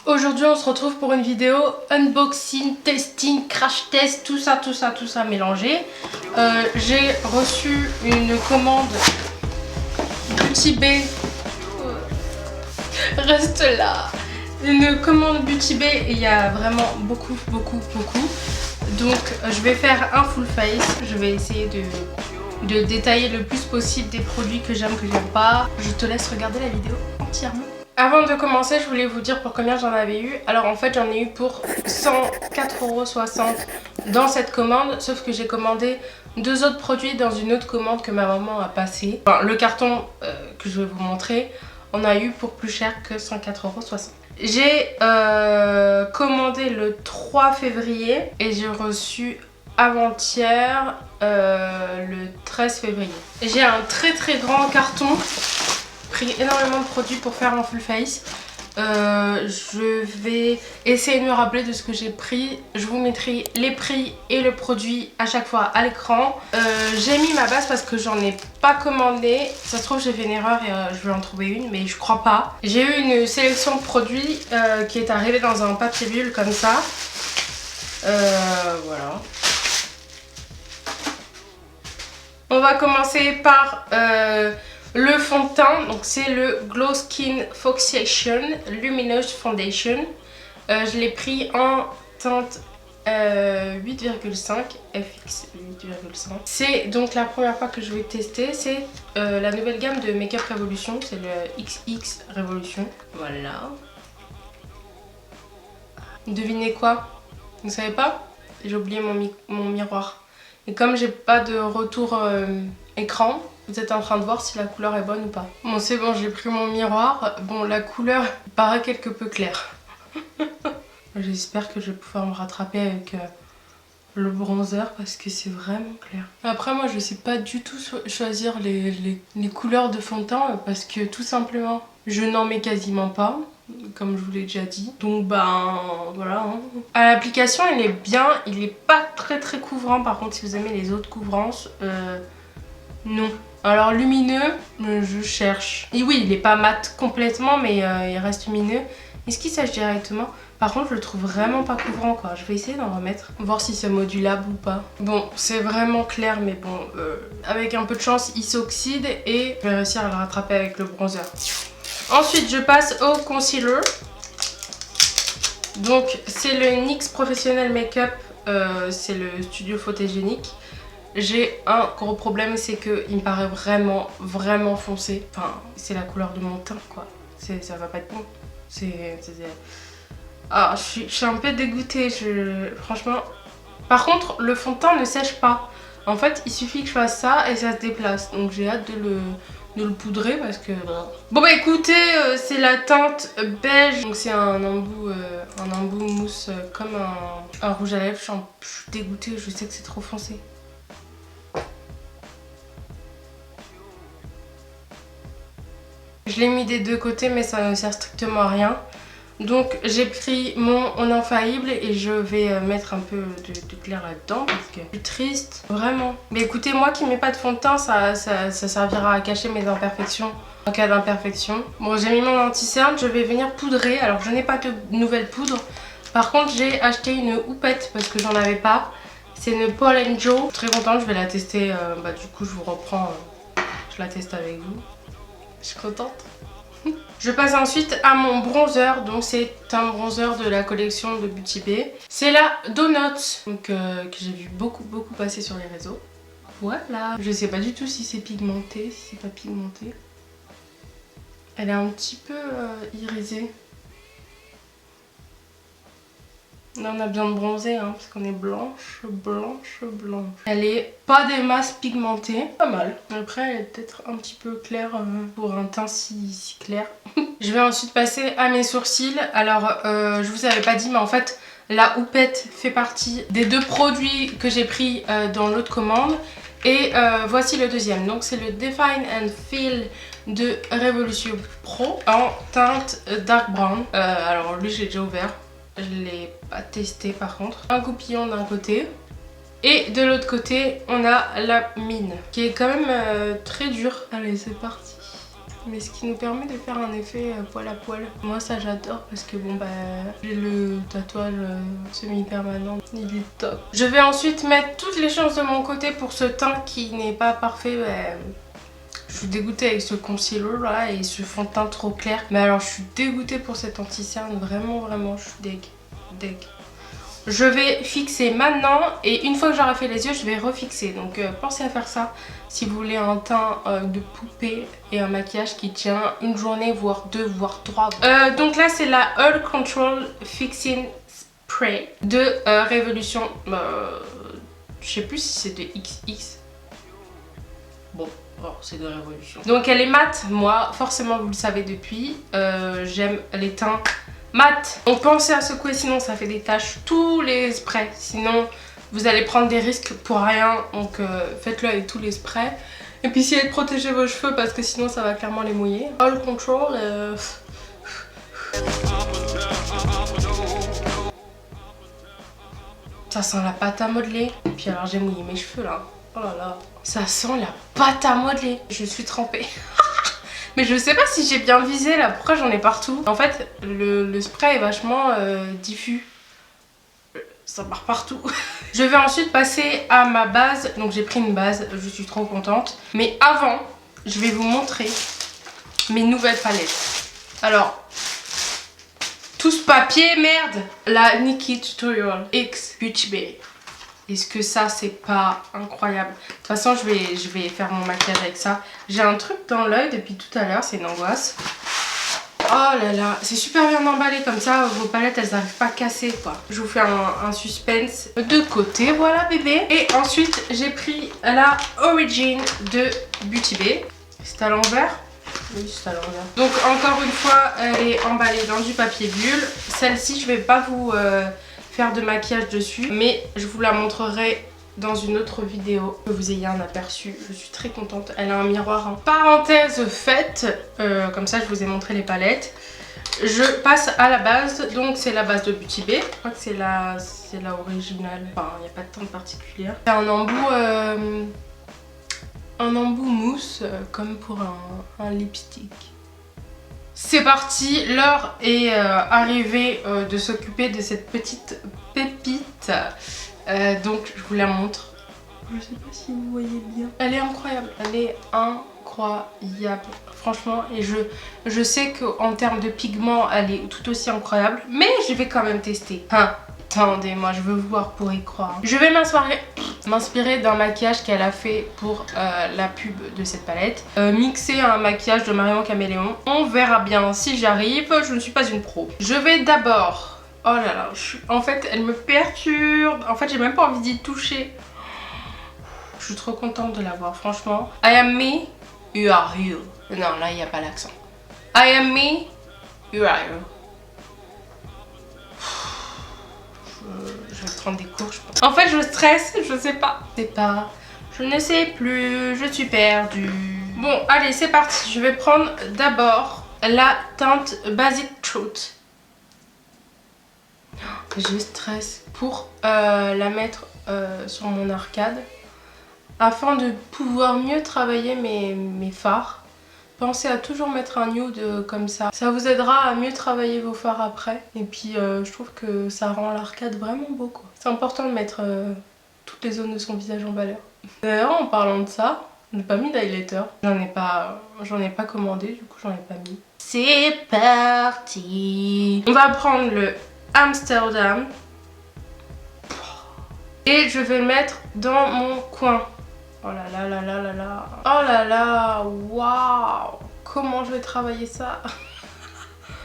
Aujourd'hui on se retrouve pour une vidéo unboxing, testing, crash test, tout ça mélangé. J'ai reçu une commande Beauty Bay. Reste là. Une commande Beauty Bay et il y a vraiment beaucoup. Donc je vais faire un full face. Je vais essayer de détailler le plus possible des produits que j'aime pas. Je te laisse regarder la vidéo entièrement. Avant de commencer, je voulais vous dire pour combien j'en avais eu. Alors en fait j'en ai eu pour 104,60 € dans cette commande. Sauf que j'ai commandé deux autres produits dans une autre commande que ma maman a passée. Enfin, le carton que je vais vous montrer, on a eu pour plus cher que 104,60 €. J'ai commandé le 3 février et j'ai reçu avant-hier le 13 février. J'ai un très grand carton. Pris énormément de produits pour faire un full face. Je vais essayer de me rappeler de ce que j'ai pris. Je vous mettrai les prix et le produit à chaque fois à l'écran. J'ai mis ma base parce que j'en ai pas commandé. Ça se trouve j'ai fait une erreur et je vais en trouver une, mais je crois pas. J'ai eu une sélection de produits qui est arrivée dans un papier bulle comme ça. Voilà. On va commencer par le fond de teint, donc c'est le Glow Skin Fixation Luminous Foundation. Je l'ai pris en teinte 8,5 FX 8,5. C'est donc la première fois que je vais tester. C'est la nouvelle gamme de Make Up Revolution, c'est le XX Revolution. Voilà. Devinez quoi? Vous savez pas? J'ai oublié mon miroir. Et comme j'ai pas de retour écran, vous êtes en train de voir si la couleur est bonne ou pas. Bon c'est bon, j'ai pris mon miroir. Bon, la couleur paraît quelque peu claire. J'espère que je vais pouvoir me rattraper avec le bronzer parce que c'est vraiment clair. Après moi je sais pas du tout choisir les couleurs de fond de teint parce que tout simplement je n'en mets quasiment pas, comme je vous l'ai déjà dit. Donc ben voilà hein. À l'application il est bien, il est pas très couvrant. Par contre si vous aimez les autres couvrances, non. Alors lumineux, je cherche. Et oui, il est pas mat complètement, mais il reste lumineux. Est-ce qu'il sèche directement? Par contre, je le trouve vraiment pas couvrant quoi. Je vais essayer d'en remettre, voir si c'est modulable ou pas. Bon, c'est vraiment clair, mais bon, avec un peu de chance, il s'oxyde et je vais réussir à le rattraper avec le bronzer. Ensuite, je passe au concealer. Donc, c'est le NYX Professional Makeup. C'est le studio photogénique. J'ai un gros problème, c'est qu'il me paraît vraiment foncé. Enfin, c'est la couleur de mon teint quoi. Ça va pas être bon. Ah, je suis un peu dégoûtée. Franchement. Par contre, le fond de teint ne sèche pas. En fait, il suffit que je fasse ça et ça se déplace. Donc j'ai hâte de le poudrer parce que... Bon bah écoutez, c'est la teinte beige. Donc c'est un embout mousse comme un rouge à lèvres. Je suis dégoûtée, je sais que c'est trop foncé. Je l'ai mis des deux côtés mais ça ne sert strictement à rien. Donc j'ai pris mon infaillible et je vais mettre un peu de clair là-dedans parce que je suis triste, vraiment. Mais écoutez, moi qui mets pas de fond de teint, ça servira à cacher mes imperfections en cas d'imperfection. Bon, j'ai mis mon anti-cerne, je vais venir poudrer. Alors je n'ai pas de nouvelle poudre. Par contre j'ai acheté une houppette parce que j'en avais pas. C'est une Paul & Joe. Très contente, je vais la tester. Du coup je vous reprends, je la teste avec vous. Je suis contente. Je passe ensuite à mon bronzer. Donc c'est un bronzer de la collection de Beauty Bay. C'est la Donuts, donc, que j'ai vu beaucoup passer sur les réseaux. Voilà. Je sais pas du tout si c'est pigmenté, si c'est pas pigmenté. Elle est un petit peu irisée. Là on a besoin de bronzer hein, parce qu'on est blanche. Elle est pas des masses pigmentées, pas mal. Après elle est peut-être un petit peu claire pour un teint si clair. Je vais ensuite passer à mes sourcils. Alors je vous avais pas dit mais en fait la houppette fait partie des deux produits que j'ai pris dans l'autre commande. Et voici le deuxième. Donc c'est le Define and Fill de Revolution Pro en teinte Dark Brown. Alors lui j'ai déjà ouvert. Je ne l'ai pas testé par contre. Un goupillon d'un côté. Et de l'autre côté, on a la mine. Qui est quand même très dure. Allez, c'est parti. mais ce qui nous permet de faire un effet poil à poil. Moi ça j'adore parce que bon bah j'ai le tatouage semi-permanent, il est top. Je vais ensuite mettre toutes les chances de mon côté pour ce teint qui n'est pas parfait. Je suis dégoûtée avec ce concealer là et ce fond de teint trop clair. Mais alors je suis dégoûtée pour cet anti-cerne, vraiment je suis deg. Je vais fixer maintenant et une fois que j'aurai fait les yeux, je vais refixer. Donc pensez à faire ça si vous voulez un teint de poupée et un maquillage qui tient une journée, voire 2, voire 3. Donc là c'est la All Control Fixing Spray de Révolution. Je sais plus si c'est de XX. Bon, c'est de Révolution. Donc elle est mate, moi forcément vous le savez depuis. J'aime les teints mat. Donc pensez à secouer sinon ça fait des taches tous les sprays. Sinon vous allez prendre des risques pour rien. Donc faites-le avec tous les sprays. Et puis essayez de protéger vos cheveux parce que sinon ça va clairement les mouiller. All Control. Ça sent la pâte à modeler. Et puis alors j'ai mouillé mes cheveux là. Oh là là. Ça sent la pâte à modeler. Je suis trempée. Mais je sais pas si j'ai bien visé là, pourquoi j'en ai partout. En fait, le spray est vachement diffus. Ça part partout. Je vais ensuite passer à ma base. Donc j'ai pris une base, je suis trop contente. Mais avant, je vais vous montrer mes nouvelles palettes. Alors, tout ce papier, merde. La Nikkie Tutorial X Beach Bay. Est-ce que ça c'est pas incroyable? De toute façon je vais faire mon maquillage avec ça. J'ai un truc dans l'œil depuis tout à l'heure, c'est une angoisse. Oh là là, c'est super bien emballé comme ça, vos palettes elles n'arrivent pas à casser quoi. Je vous fais un suspense de côté, voilà bébé. Et ensuite j'ai pris la Origin de Beauty Bay. C'est à l'envers? Oui, c'est à l'envers. Donc encore une fois elle est emballée dans du papier bulle. Celle-ci je vais pas vous... faire de maquillage dessus, mais je vous la montrerai dans une autre vidéo, que vous ayez un aperçu. Je suis très contente, elle a un miroir. Hein. Parenthèse faite, comme ça je vous ai montré les palettes. Je passe à la base, donc c'est la base de Beauty Bay. Je crois que c'est la originale, enfin il n'y a pas de teinte particulière. C'est un embout mousse, comme pour un lipstick. C'est parti, l'heure est arrivée de s'occuper de cette petite pépite. Donc je vous la montre. Je sais pas si vous voyez bien. Elle est incroyable, elle est incroyable. Franchement, et je sais qu'en termes de pigments, elle est tout aussi incroyable. Mais je vais quand même tester. Attendez-moi, je veux voir pour y croire. Je vais m'inspirer d'un maquillage qu'elle a fait pour la pub de cette palette. Mixer un maquillage de Marion Caméléon. On verra bien si j'y arrive. Je ne suis pas une pro. Je vais d'abord... Oh là là, en fait, elle me perturbe. En fait, j'ai même pas envie d'y toucher. Je suis trop contente de l'avoir, franchement. I am me, you are you. Non, là, il n'y a pas l'accent. I am me, you are you. Je vais prendre des cours, je pense. En fait, je stresse, je sais pas. Je ne sais plus, je suis perdue. Bon, allez, c'est parti. Je vais prendre d'abord la teinte Basic Truth. Je stresse pour la mettre sur mon arcade afin de pouvoir mieux travailler mes fards. Pensez à toujours mettre un nude comme ça. Ça vous aidera à mieux travailler vos fards après. Et puis je trouve que ça rend l'arcade vraiment beau quoi. C'est important de mettre toutes les zones de son visage en valeur. D'ailleurs en parlant de ça, je n'ai pas mis d'highlighter. J'en ai pas commandé, du coup j'en ai pas mis. C'est parti. On va prendre le Amsterdam. Et je vais le mettre dans mon coin. Oh là là là là là là. Oh là là. Waouh. Comment je vais travailler ça?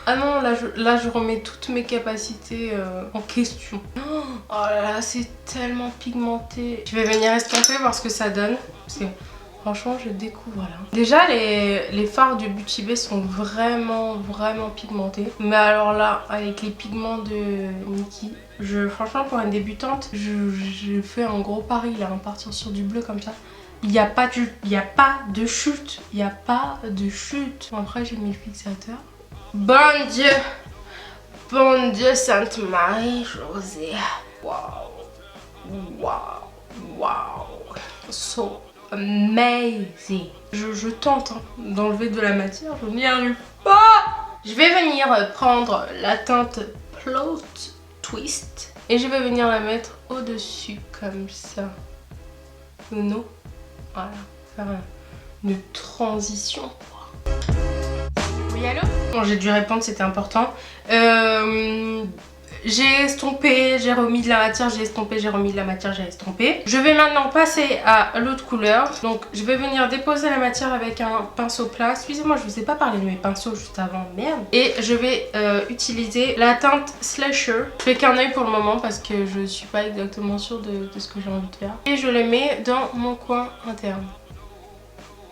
Ah non, là je remets toutes mes capacités en question. Oh là là, c'est tellement pigmenté. Je vais venir estomper, voir ce que ça donne. Parce que franchement, je découvre là. Déjà, les fards du Beauty Bay sont vraiment pigmentés. Mais alors là, avec les pigments de Nikkie, franchement, pour une débutante, je fais un gros pari là, en partir sur du bleu comme ça. Il n'y a pas de chute. Il n'y a pas de chute. Bon, après, j'ai mis le fixateur. Bon Dieu, Sainte Marie Josée. Wow. So amazing. Je tente hein, d'enlever de la matière, je n'y arrive pas. Je vais venir prendre la teinte Plot Twist et je vais venir la mettre au-dessus comme ça. Non, voilà, faire une transition. Oui, allô? Bon, j'ai dû répondre, c'était important. J'ai estompé, j'ai remis de la matière, j'ai estompé, j'ai remis de la matière, j'ai estompé. Je vais maintenant passer à l'autre couleur. Donc je vais venir déposer la matière avec un pinceau plat. Excusez-moi, je vous ai pas parlé de mes pinceaux juste avant, merde. Et je vais utiliser la teinte Slasher. Je fais qu'un œil pour le moment parce que je suis pas exactement sûre de ce que j'ai envie de faire. Et je le mets dans mon coin interne.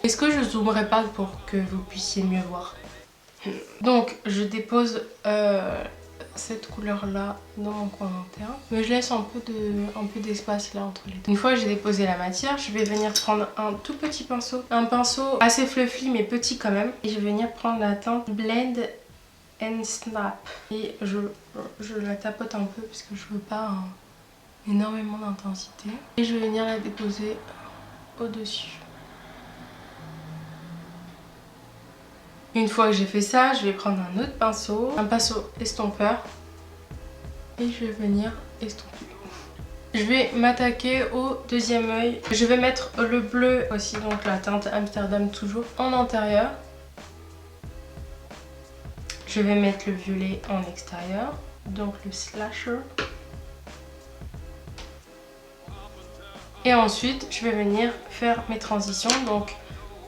Est-ce que je zoomerai pas pour que vous puissiez mieux voir? Donc je dépose cette couleur là dans mon coin interne, mais je laisse un peu d'espace là entre les deux. Une fois que j'ai déposé la matière, je vais venir prendre un tout petit pinceau, un pinceau assez fluffy mais petit quand même, et je vais venir prendre la teinte Blend and Snap et je la tapote un peu parce que je veux pas énormément d'intensité, et je vais venir la déposer au-dessus. Une fois que j'ai fait ça, je vais prendre un autre pinceau, un pinceau estompeur, et je vais venir estomper. Je vais m'attaquer au deuxième œil. Je vais mettre le bleu aussi, donc la teinte Amsterdam toujours en intérieur. Je vais mettre le violet en extérieur, donc le Slasher. Et ensuite, je vais venir faire mes transitions, donc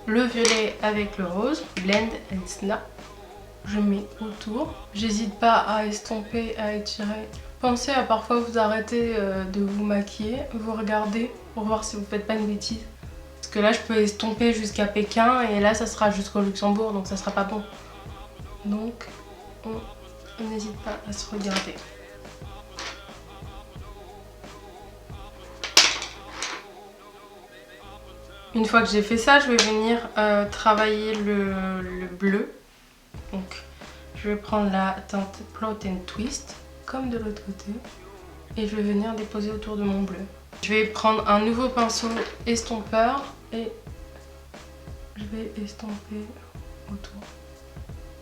le violet avec le rose, Blend and Snap, je mets autour. J'hésite pas à estomper, à étirer. Pensez à parfois vous arrêter de vous maquiller, vous regardez pour voir si vous faites pas une bêtise. Parce que là je peux estomper jusqu'à Pékin et là ça sera jusqu'au Luxembourg, donc ça sera pas bon. Donc on n'hésite pas à se regarder. Une fois que j'ai fait ça, je vais venir travailler le bleu. Donc je vais prendre la teinte Plot and Twist, comme de l'autre côté. Et je vais venir déposer autour de mon bleu. Je vais prendre un nouveau pinceau estompeur et je vais estomper autour.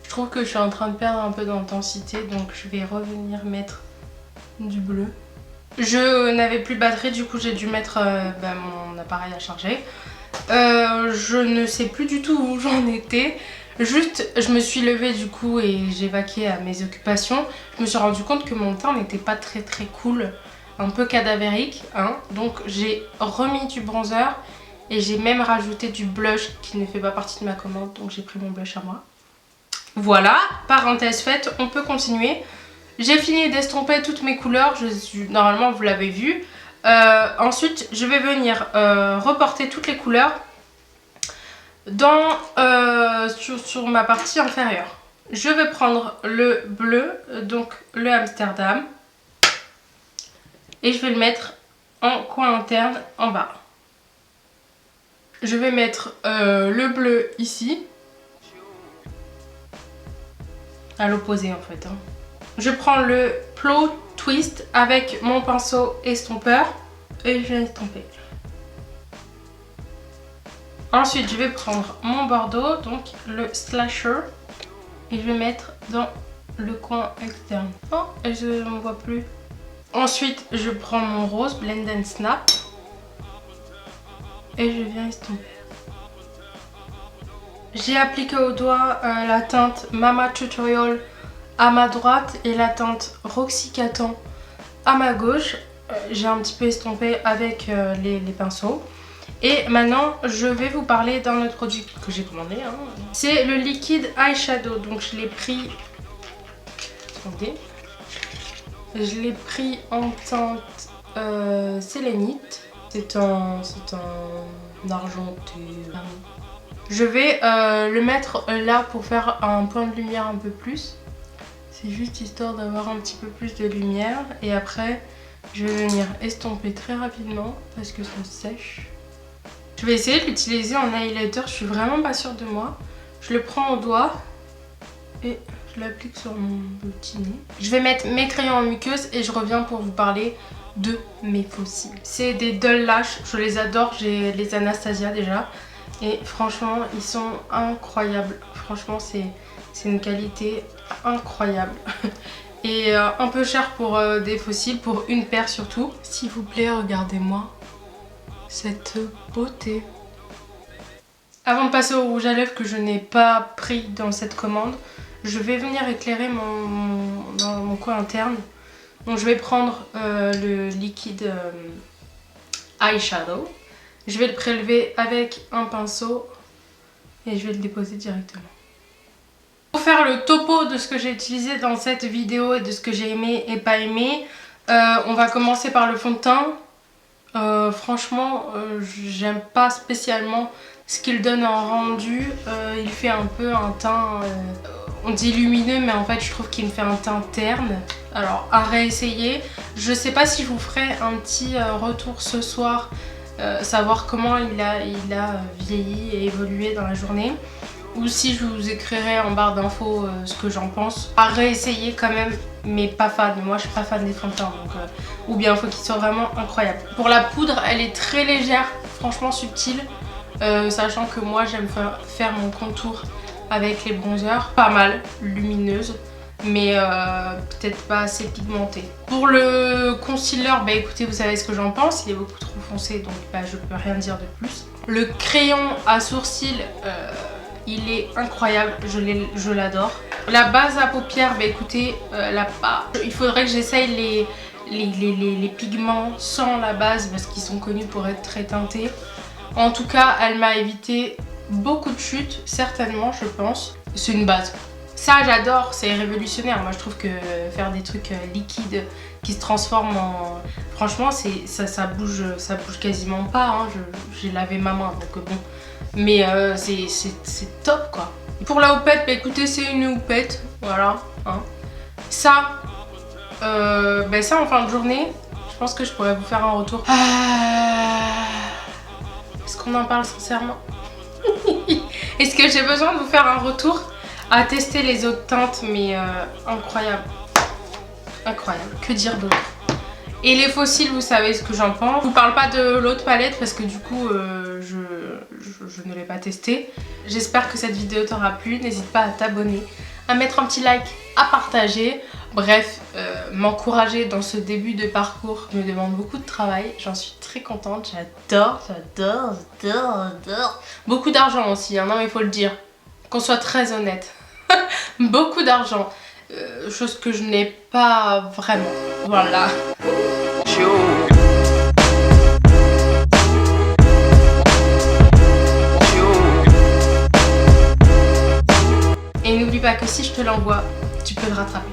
Je trouve que je suis en train de perdre un peu d'intensité, donc je vais revenir mettre du bleu. Je n'avais plus de batterie, du coup j'ai dû mettre mon appareil à charger. Je ne sais plus du tout où j'en étais. Juste, je me suis levée du coup et j'ai vaqué à mes occupations. Je me suis rendu compte que mon teint n'était pas très cool, un peu cadavérique, hein. Donc j'ai remis du bronzer et j'ai même rajouté du blush qui ne fait pas partie de ma commande. Donc j'ai pris mon blush à moi. Voilà, parenthèse faite, on peut continuer. J'ai fini d'estomper toutes mes couleurs, normalement vous l'avez vu. Ensuite, je vais venir reporter toutes les couleurs sur ma partie inférieure. Je vais prendre le bleu, donc le Amsterdam, et je vais le mettre en coin interne en bas. Je vais mettre le bleu ici, à l'opposé en fait, hein. Je prends le Plot Twist avec mon pinceau estompeur et je viens estomper. Ensuite, je vais prendre mon bordeaux, donc le Slasher, et je vais mettre dans le coin externe. Oh, et je ne vois plus. Ensuite, je prends mon rose, Blend and Snap, et je viens estomper. J'ai appliqué au doigt la teinte Mama Tutorial à ma droite et la teinte Roxy Catan à ma gauche. J'ai un petit peu estompé avec les pinceaux. Et maintenant je vais vous parler d'un autre produit que j'ai commandé, hein. C'est le liquide eyeshadow. Donc je l'ai pris, attendez, je l'ai pris en teinte sélénite. C'est un argenté. Je vais le mettre là pour faire un point de lumière un peu plus. C'est juste histoire d'avoir un petit peu plus de lumière. Et après, je vais venir estomper très rapidement parce que ça sèche. Je vais essayer de l'utiliser en highlighter. Je suis vraiment pas sûre de moi. Je le prends au doigt et je l'applique sur mon petit nez. Je vais mettre mes crayons en muqueuse et je reviens pour vous parler de mes faux cils. C'est des Dull Lash. Je les adore. J'ai les Anastasia déjà. Et franchement, ils sont incroyables. Franchement, c'est une qualité incroyable. Et un peu cher pour des fossiles, pour une paire surtout. S'il vous plaît, regardez-moi cette beauté. Avant de passer au rouge à lèvres que je n'ai pas pris dans cette commande, je vais venir éclairer dans mon coin interne. Donc je vais prendre le liquide eyeshadow. Je vais le prélever avec un pinceau et je vais le déposer directement. Pour faire le topo de ce que j'ai utilisé dans cette vidéo et de ce que j'ai aimé et pas aimé, on va commencer par le fond de teint. Franchement, j'aime pas spécialement ce qu'il donne en rendu. Il fait un peu un teint, on dit lumineux, mais en fait je trouve qu'il me fait un teint terne. Alors à réessayer. Je sais pas si je vous ferai un petit retour ce soir, savoir comment il a vieilli et évolué dans la journée. Ou si je vous écrirai en barre d'infos ce que j'en pense. À réessayer quand même, mais pas fan. Moi je suis pas fan des fonds de teint, donc ou bien il faut qu'ils soient vraiment incroyables. Pour la poudre, elle est très légère, franchement subtile, sachant que moi j'aime faire mon contour avec les bronzers. Pas mal, lumineuse, mais peut-être pas assez pigmentée. Pour le concealer, bah écoutez, vous savez ce que j'en pense. Il est beaucoup trop foncé, donc bah, je peux rien dire de plus. Le crayon à sourcils, il est incroyable, je l'adore. La base à paupières, bah écoutez, il faudrait que j'essaye les pigments sans la base parce qu'ils sont connus pour être très teintés. En tout cas, elle m'a évité beaucoup de chutes, certainement, je pense. C'est une base. Ça, j'adore, c'est révolutionnaire. Moi, je trouve que faire des trucs liquides qui se transforment en... Franchement, ça bouge quasiment pas. Hein. J'ai lavé ma main, donc bon. Mais c'est top, quoi. Pour la houppette, bah écoutez, c'est une houppette, voilà. Hein. Ça, ça en fin de journée, je pense que je pourrais vous faire un retour. Est-ce qu'on en parle sincèrement? Est-ce que j'ai besoin de vous faire un retour à tester les autres teintes, mais incroyable. Incroyable, que dire d'autre? Et les fossiles, vous savez ce que j'en pense. Je vous parle pas de l'autre palette parce que du coup, je ne l'ai pas testé. J'espère que cette vidéo t'aura plu. N'hésite pas à t'abonner, à mettre un petit like, à partager. Bref, m'encourager dans ce début de parcours me demande beaucoup de travail. J'en suis très contente. J'adore. Beaucoup d'argent aussi, hein, non mais il faut le dire. Qu'on soit très honnête. Beaucoup d'argent. Chose que je n'ai pas vraiment. Voilà. Et n'oublie pas que si je te l'envoie, tu peux le rattraper.